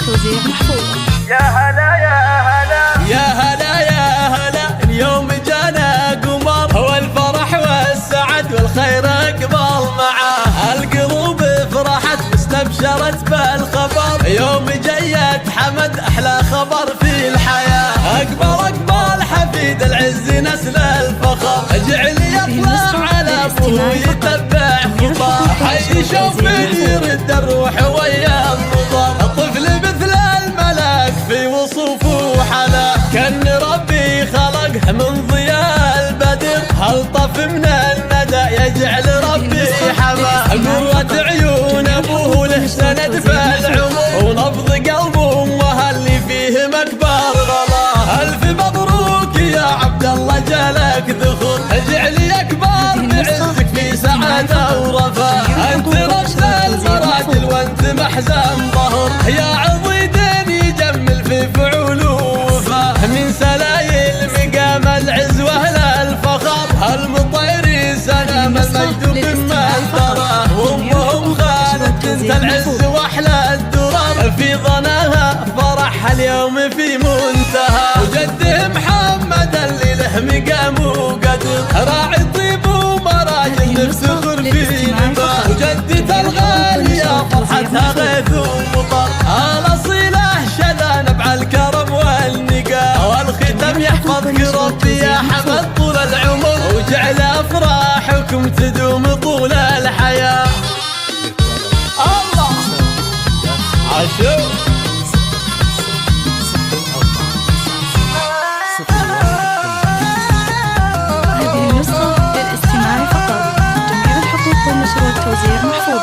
والتوزيع محفوظ. يا هلا يا هلا يا هلا يا هلا، اليوم جانا قمر، هو الفرح والسعد والخير اقبل معاه. القلوب فرحت واستبشرت بالخبر، يوم جيت حمد احلى خبر في الحياه. اقبل حفيد العز نسل الفخر، اجعل يطلع على ابوه يتبع خطاه. حي شوف يرد الروح ويا النظر، الطفل مثل الملاك في وصوفه حلا. كان ربي خلقه من ضياء البدر، هل طف من الندى يجعل ربي حماه. قرة عيون ابوه له سند بالعمر، ونبض قلبه امه اللي فيه مكبر غلا. الف مبروك يا عبد الله جالك ذخر، اجعل يكبر بعزك في سعاده ورفاه. انت رشد المراجل وانت محزن ظهر، يا عضيد يجمل في فعول ووفاه. من سلايل مقام العز واهل الفخر، المطير سلام المجد ممن تراه. وامهم خالد بنت العز واحلى الدرر، في ظناها فرح اليوم في منتهى. وجده محمد اللي له مقام وقدر، راعي طيب ومراجل نفتخر في نباه. وجدة الغالية فرحتها غيث ومطر، الاصيله شذا نبع الكرم والنقاء. والختم يحفظك ربي يا حمد طول العمر، وجعل افراحكم تدوم طول الحياه. الله عاشور هذه النسخة للاستماع فقط، جميع الحقوق والنشر والتوزيع محفوظ.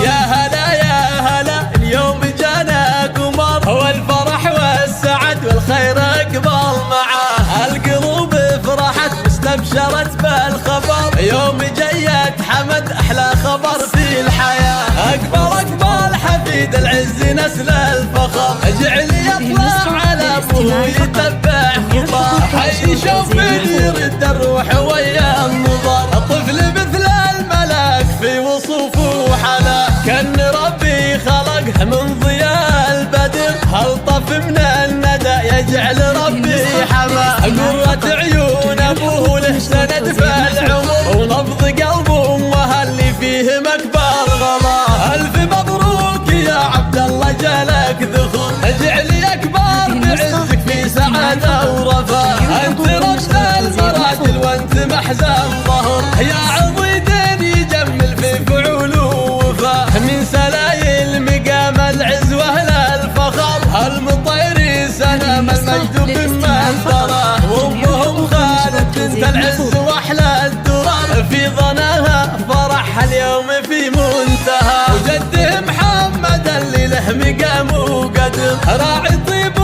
يا هلا يا هلا، اليوم جانا قمر، هو الفرح والسعد والخير اقبل معاه. القلوب فرحت واستبشرت بالخبر، يوم جيت حمد احلى خبر في الحياه. اقبل حفيد العز نسل الفخر، اجعل يطلع على ابوه يتبع خطاه. حي شوف يرد الروح ويا النظر، الطفل مثل الملاك في وصوفه حلا. كان ربي خلقه من ضياء البدر، هل طف من الندى يجعل ربي حماه. قرة عيون ابوه له سند بالعمر، ونبض قلبه امه اللي فيه مكبر غلا. الف مبروك يا عبد الله جالك ذخر، اجعل يكبر بعزك في سعاده ورفاه. انت رشد المراجل وانت محزن ظهر، يا عضيد يجمل في فعول ووفاه. من سلايل مقام العز واهل الفخر، المطير سلام المجد ممن تراه. وامهم خالد بنت العز واحلى الدرر، في ظناها فرح اليوم في منتهى. وجده محمد اللي له مقام وقدر، راعي طيب